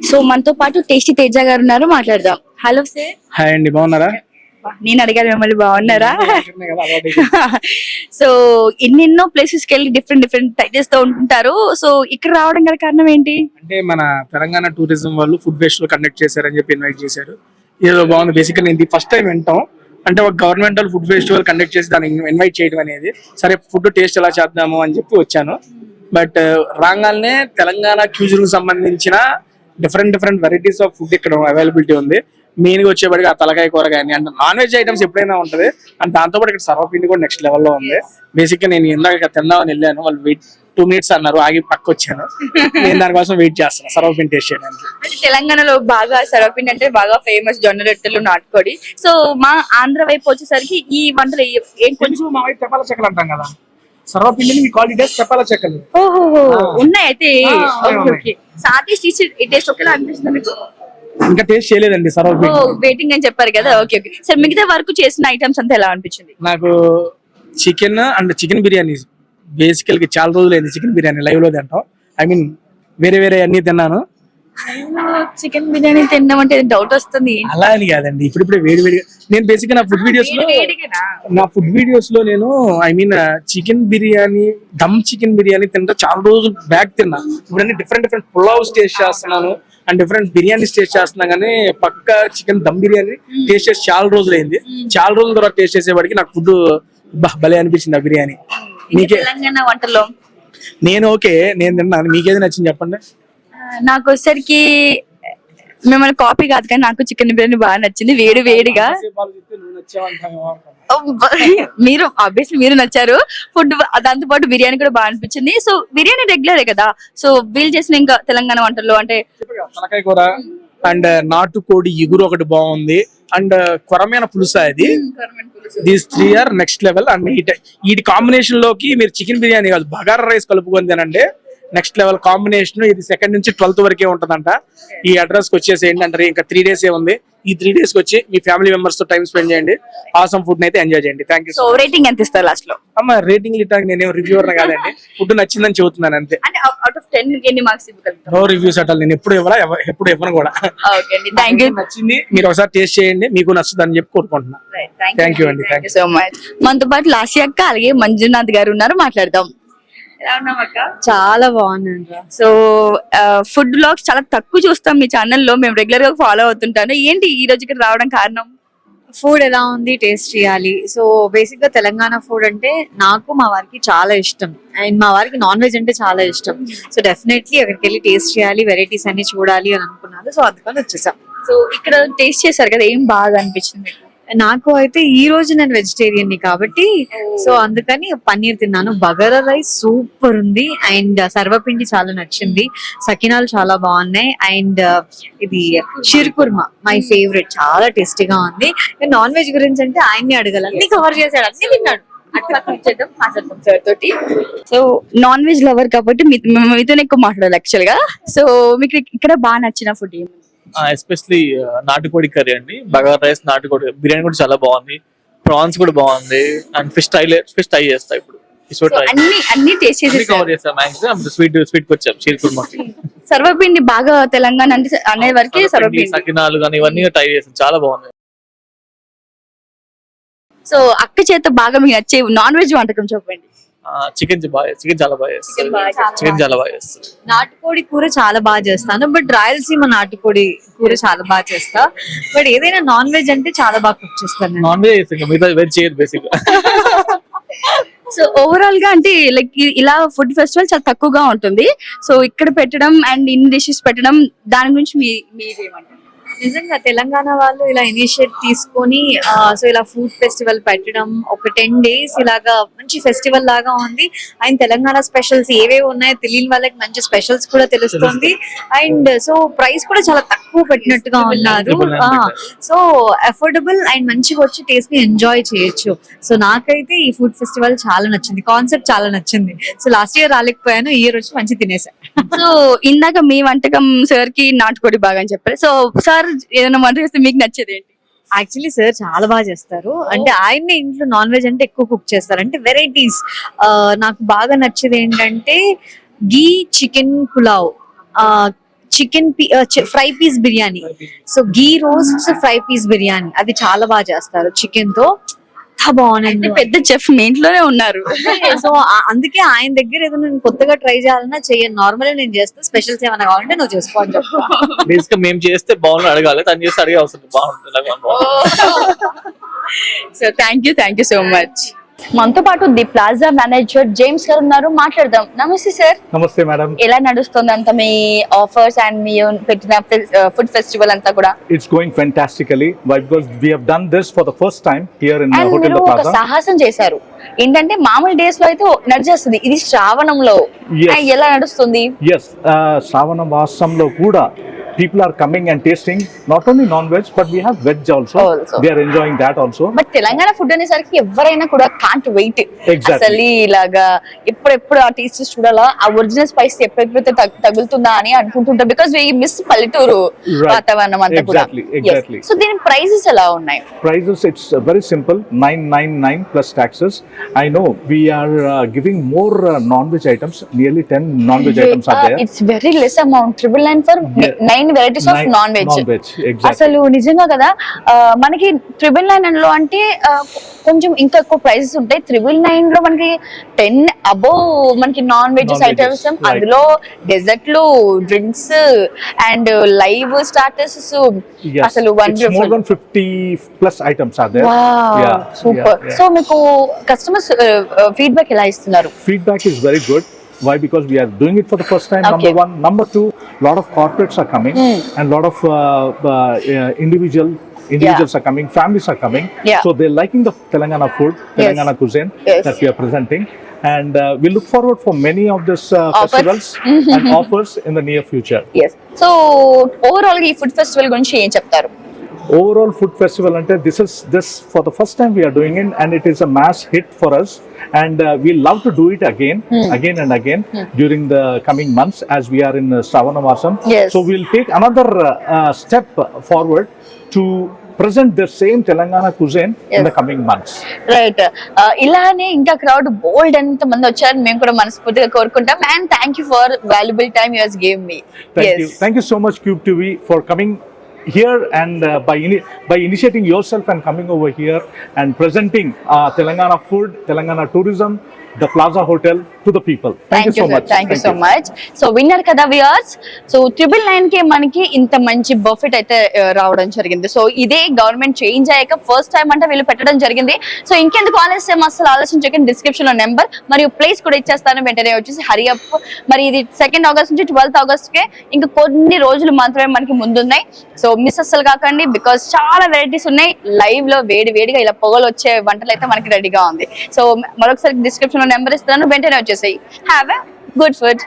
So మనతో పాటు tasty Teja గారు ఉన్నారు, మాట్లాడదాం. Hello sir. హాయ్ అండి, బాగున్నారా? నేను అడిగాను మిమ్మల్ని, బాగున్నారా? సో ఎన్నెన్నో ప్లేసెస్ కి వెళ్ళి డిఫరెంట్ డిఫరెంట్ ట్రై చేస్తూ ఉంటుంటారు. సో ఇక్కడ రావడం గల కారణం ఏంటి? అంటే మన తెలంగాణ టూరిజం వాళ్ళు ఫుడ్ ఫెస్టివల్ కండక్ట్ చేశారని చెప్పి ఇన్వైట్ చేశారు. ఏదో బాగుంది. బేసిక్గా నేను ఇది ఫస్ట్ టైం వింటాం. అంటే ఒక గవర్నమెంటల్ ఫుడ్ ఫెస్టివల్ కండక్ట్ చేసి దాన్ని ఇన్వైట్ చేయడం అనేది, సరే ఫుడ్ టేస్ట్ ఎలా చేద్దాము అని చెప్పి వచ్చాను. బట్ రాగానే తెలంగాణ క్యూజన్ కు సంబంధించిన డిఫరెంట్ వెరైటీస్ ఆఫ్ ఫుడ్ ఇక్కడ అవైలబిలిటీ ఉంది. మెయిన్ గా వచ్చేప్పటికి ఆ తలకాయ కూర కానీ, అంటే నాన్ వెజ్ ఐటమ్స్ ఎప్పుడైనా ఉంటుంది. అండ్ దాంతో పాటు ఇక్కడ సర్వపిండి కూడా నెక్స్ట్ లెవెల్లో ఉంది. బేసిక్ గా నేను ఇందాక తిందామని వెళ్ళాను, వాళ్ళు వెయిట్ 2 minutes అన్నారు, ఆగి పక్క వచ్చాను. నేను దానికోసం వెయిట్ చేస్తాను సర్వపిండి టేస్ట్ చేయడానికి. తెలంగాణలో బాగా సర్వపిండి అంటే బాగా ఫేమస్, జొన్న రొట్టెలు, నాటుకోడి. సో మా ఆంధ్ర వైపు వచ్చేసరికి ఈ వంటలు కొంచెం మా వైపు తెప్పాల చెక్కలు అంటాం కదా, సర్వపిండిని మీ క్వాలిటీ తెప్పాల చెక్కలు ఉన్నాయి అయితే. టేస్ట్ ఒకేలా అనిపిస్తుంది మీకు? ఇంకా టేస్ట్ చేయలేదండి సర్వపిండి, వెయిటింగ్ అని చెప్పారు కదా. ఓకే ఓకే సార్, మిగతా వరకు చేసిన ఐటమ్స్ అంతా ఎలా అనిపించింది? నాకు చికెన్ అండ్ చికెన్ బిర్యానీ బేసికల్ గా చాలా రోజులైంది చికెన్ బిర్యానీ లైవ్ లో తింటాం. ఐ మీన్ వేరే అన్ని తిన్నాను. చికెన్ బిర్యానీ తినడం అంటే డౌట్ వస్తుంది. అలా అని కాదండి, ఇప్పుడిప్పుడే వేడిగా నేను బేసిక్ గా నా ఫుడ్ వీడియోస్ లో నేను I mean chicken biryani, dum chicken biryani తింటా చాలా రోజులు బ్యాక్ తిన్నా. ఇప్పుడు అన్ని డిఫరెంట్ పులావ్స్ టేస్ట్ చేస్తున్నాను అండ్ డిఫరెంట్ బిర్యానీస్ టేస్ట్ చేస్తున్నా, కానీ పక్క చికెన్ దమ్ బిర్యానీ టేస్ట్ చేసి చాలా రోజులైంది. చాలా రోజుల తర్వాత టేస్ట్ చేసేవాడికి నాకు ఫుడ్ భలే అనిపించింది ఆ బిర్యానీ. మీకే తెలంగాణ వంటలో నేను తిన్నాను, మీకేది నచ్చింది చెప్పండి. నాకు వచ్చేసరికి మిమ్మల్ని కాపీ కాదు కానీ నాకు చికెన్ బిర్యానీ బాగా నచ్చింది, వేడిగా. మీరు ఆబ్వియస్లీ మీరు నచ్చారు. ఫుడ్ దాంతో పాటు బిర్యానీ కూడా బాగా అనిపించింది. సో బిర్యానీ రెగ్యులరే కదా, సో వీళ్ళు చేసిన ఇంకా తెలంగాణ వంటల్లో అంటే తలకాయ కూర అండ్ నాటుకోడి ఇగురు ఒకటి బాగుంది, అండ్ కొరమైన పులుసా ఇది. These 3 are next level. And ఈ కాంబినేషన్ లోకి మీరు చికెన్ బిర్యానీ కాదు, బగారా రైస్ కలుపుకొని తినండి, నెక్స్ట్ లెవెల్ కాంబినేషన్. ఇది 2nd నుంచి 12th వరకే ఉంటదంట. ఈ అడ్రస్ కి వచ్చేసేయండి. అంటే ఇంకా 3 days ఉంది. ఈ 3 days కి వచ్చి మీ ఫ్యామిలీ మెంబర్స్ తో టైం స్పెండ్ చేయండి, ఆసమ్ ఫుడ్ అయితే ఎంజాయ్ చేయండి. Thank you. సో రేటింగ్ ఎంత ఇస్తారు లాస్ట్ లో? అమ్మ రేటింగ్ ఇట్టాక నేనేం రివ్యూవర్ కాదండి, ఫుడ్ నచ్చిందని చెబుతున్నాను అంతే. అంటే అవుట్ ఆఫ్ 10 ఎన్ని మార్క్స్ ఇవ్వగలుగుతారు? నో రివ్యూస్ అట్లా నేను ఎప్పుడు ఇవ్వను కూడా. ఓకే అండి, థ్యాంక్ యూ. నచ్చింది, మీరు ఒకసారి టేస్ట్ చేయండి, మీకు నచ్చుతుంది అని చెప్పి కోరుకుంటున్నా. థ్యాంక్ యూ అండి, థ్యాంక్ యూ సో మచ్. మనతో పాటు లాస్య అక్క అలాగే మంజునాథ్ గారు ఉన్నారు, మాట్లాడదాం. చాలా బాగుందండి. సో ఫుడ్ బ్లాగ్స్ చాలా తక్కువ చూస్తాం మీ ఛానల్లో, మేము రెగ్యులర్ గా ఫాలో అవుతుంటాను. ఏంటి ఈ రోజు ఇక్కడ రావడం కారణం? ఫుడ్ ఎలా ఉంది టేస్ట్ చేయాలి. సో బేసిక్ గా తెలంగాణ ఫుడ్ అంటే నాకు మా వారికి చాలా ఇష్టం, అండ్ మా వారికి నాన్ వెజ్ అంటే చాలా ఇష్టం. సో డెఫినెట్లీ అక్కడికి వెళ్ళి టేస్ట్ చేయాలి, వెరైటీస్ అన్ని చూడాలి అని అనుకున్నాను. సో అందుకని వచ్చేసాం. సో ఇక్కడ టేస్ట్ చేశారు కదా, ఏం బాగా అనిపించింది? నాకు అయితే ఈ రోజు నేను వెజిటేరియన్ ని కాబట్టి సో అందుకని పన్నీర్ తిన్నాను. బగారా రైస్ సూపర్ ఉంది, అండ్ సర్వపిండి చాలా నచ్చింది, సకినాలు చాలా బాగున్నాయి, అండ్ ఇది షీర్ కుర్మా మై ఫేవరెట్, చాలా టేస్టీగా ఉంది. నాన్ వెజ్ గురించి అంటే ఆయన్ని అడగాలి, అన్ని కవర్ చేశాడు, అన్ని తిన్నాడు. సో నాన్ వెజ్ లవర్ కాబట్టి మీతో ఎక్కువ మాట్లాడాలి యాక్చువల్ గా. సో మీకు ఇక్కడ బాగా నచ్చిన ఫుడ్ ఏమి? ఎస్పెషలీ నాటుకోడి కర్రీ అండి, బగారా రైస్, నాటుకోడి బిర్యానీ కూడా చాలా బాగుంది, ప్రాన్స్ కూడా బాగుంది, అండ్ ఫిష్ ట్రై చేస్తా ఇప్పుడు. అన్ని టేస్ట్ స్వీట్ వచ్చాం షీర్ కుర్మా. సర్వపిండి బాగా తెలంగాణ అంటే అనే వరకు సర్వపిండి, సకినాలు కానీ ఇవన్నీ ట్రై చేసాం, చాలా బాగుంది. సో అక్క చేత బాగా మీకు నచ్చే నాన్ వెజ్ వంటకం చెప్పండి. చికెన్ చాలా బాగా చేస్తాను. నాటుకోడి కూర చాలా బాగా చేస్తాను, బట్ రాయలసీమ నాటుకోడి కూర చాలా బాగా చేస్తా. బట్ ఏదైనా నాన్ వెజ్ అంటే చాలా బాగా కుక్ చేస్తాను. నాన్ వెజ్ వెజ్ చేయదు బేసిక్. సో ఓవరాల్ గా అంటే లైక్ ఇలా ఫుడ్ ఫెస్టివల్ చాలా తక్కువగా ఉంటుంది. సో ఇక్కడ పెట్టడం అండ్ ఇన్ డిషెస్ పెట్టడం, దాని గురించి మీరేమంటారు? నిజంగా తెలంగాణ వాళ్ళు ఇలా ఇనిషియేట్ తీసుకొని సో ఇలా ఫుడ్ ఫెస్టివల్ పెట్టడం, ఒక 10 days ఇలాగా మంచి ఫెస్టివల్ లాగా ఉంది. అండ్ తెలంగాణ స్పెషల్స్ ఏవేవి ఉన్నాయో తెలియని వాళ్ళకి మంచి స్పెషల్స్ కూడా తెలుస్తుంది. అండ్ సో ప్రైస్ కూడా చాలా తక్కువ పెట్టినట్టుగా ఉన్నారు. సో అఫోర్డబుల్ అండ్ మంచిగా వచ్చి టేస్ట్ ని ఎంజాయ్ చేయొచ్చు. సో నాకైతే ఈ ఫుడ్ ఫెస్టివల్ చాలా నచ్చింది, కాన్సెప్ట్ చాలా నచ్చింది. సో లాస్ట్ ఇయర్ రాలేకపోయాను, ఈ ఇయర్ వచ్చి మంచి తినేసాను. సో ఇందాక మీ వంటకం సార్ కి నాటుకోడి బాగా అని చెప్పారు. సో సార్ ఏదైనా వంట చేస్తే మీకు నచ్చేది ఏంటి? యాక్చువల్లీ సార్ చాలా బాగా చేస్తారు. అంటే ఆయన్ని ఇంట్లో నాన్ వెజ్ అంటే ఎక్కువ కుక్ చేస్తారు, అంటే వెరైటీస్. నాకు బాగా నచ్చేది ఏంటంటే ghee chicken pulao, chicken fry piece biryani, so ghee roast fry piece biryani అది చాలా బాగా చేస్తారు చికెన్ తో, బాగుంది. పెద్ద చెఫ్ మీ ఇంట్లోనే ఉన్నారు. సో అందుకే ఆయన దగ్గర ఏదో నేను కొత్తగా ట్రై చేయాలన్నా చెయ్యను, నార్మల్ నేను చేస్తే స్పెషల్స్ ఏమైనా కావాలంటే నువ్వు చేసుకోవాలి చెప్తా. బేసిక్ గా మేము చేస్తే బాగుంది అడగాలి, తను చేస్తే అడిగే అవసరం బాగుంటుంది. So thank you so much. మనతో పాటు ది ప్లాజా మేనేజర్ జేమ్స్ గారు ఉన్నారు, మాట్లాడదాం. నమస్తే సార్. నమస్తే మేడం. ఎలా నడుస్తుంది అంత మీ ఆఫర్స్ అండ్ మీ పెట్టిన ఫుడ్ ఫెస్టివల్ అంతా కూడా? It's going fantastically. Why? Because we have done this for the first time here in and Hotel మీరు The ఒక Plaza. సాహసం చేశారు ఏంటంటే మామూలు డేస్ లో అయితే నడిచేస్తుంది, ఇది శ్రావణంలో Yes. ఎలా నడుస్తుంది? Yes, Shravana Masamlo kuda people are coming and tasting not only non-veg but we have veg also. They are enjoying that also. But Telangana food అనేసరికి ఎవరైనా కూడా కాంట్ వెయిట్. Exactly. అసలు ఇలాగా ఎప్పుడెప్పుడు ఆ టేస్ట్ చూడాలా, ఆ ఒరిజినల్ స్పైస్ ఎప్పుడెప్పుడైతే తగులుతుందా అని అనుకుంటుంటా, బికాస్ వి మిస్ పల్లెటూరు Right. వాతావరణం అంతా కూడా. Exactly. సో దీని ప్రైసెస్ ఎలా ఉన్నాయి? Prices, it's very simple, 999 plus taxes. I know we are giving more non-veg items, nearly 10 non-veg items are there. It's very less amount, 999 for Yeah. 9 varieties of non veg. Exactly. అసలు నిజంగా కదా, మనకి 999 లో అంటే కొంచెం ఇంకా ఎక్కువ ప్రైసెస్ ఉంటాయి. 999 లో మనకి 10 అబోవ్ మనకి నాన్ వెజ్ ఐటమ్స్, right. అందులో డెజర్ట్లు, drinks and live starters. Yes. అసలు It's more wonderful. than 50 plus items are there. Yeah, super. yeah, yeah. So మీకు కస్టమర్స్ ఫీడ్బ్యాక్ ఎలా ఇస్తున్నారు? Feedback is very good. Why? Because we are doing it for the first time. Okay. Number one. Number two, lot of corporates are coming and lot of individuals are coming, families are coming. Yeah. So they're liking the Telangana food, Telangana cuisine Yes. that we are presenting. And we look forward for many of these Offers. festivals and offers in the near future. Yes. So overall గా ఈ food festival గురించి ఏం చెప్తారు? Overall food festival ante this for the first time we are doing it, and it is a mass hit for us, and we love to do it again and again during the coming months as we are in Shravana Masam. Yes. So we'll take another step forward to present the same Telangana cuisine in the coming months. Right. ఇలానే ఇంకా crowd బోల్డ్ ఎంత మంది వచ్చారు మేము కూడా మనస్ఫూర్తిగా కోరుకుంటాం. And thank you for valuable time you has give me. Thank you so much Cube TV for coming here and by initiating yourself and coming over here and presenting Telangana food, Telangana tourism, the Plaza Hotel to the people. Thank you so much. Thank you so much. So winner కదా viewers. So 999 కి మనకి ఇంత మంచి buffet అయితే రావడం జరిగింది. So ఇదే government change అయ్యాక ఫస్ట్ టైం అంటే వీళ్ళు పెట్టడం జరిగింది. సో ఇంకెందుకు ఆలస్యం, అసలు ఆలోచించకండి, డిస్క్రిప్షన్ లో నెంబర్ మరియు ప్లేస్ కూడా ఇచ్చేస్తాను, వెంటనే వచ్చేసి హరి అప్. మరి ఇది 2 ఆగస్ట్ నుంచి 12 ఆగస్ట్ కి ఇంకా కొన్ని రోజులు మాత్రమే మనకి ముందున్నాయి. సో మిస్ అస్సలు కాకండి, బికాస్ చాలా వెరైటీస్ ఉన్నాయి. లైవ్ లో వేడిగా ఇలా పొగలు వచ్చే వంటలు అయితే మనకి రెడీగా ఉంది. సో మరొకసారి డిస్క్రిప్షన్ లో నెంబర్ ఇస్తున్నాను, వెంటనే వచ్చేసాయి. Have a good food.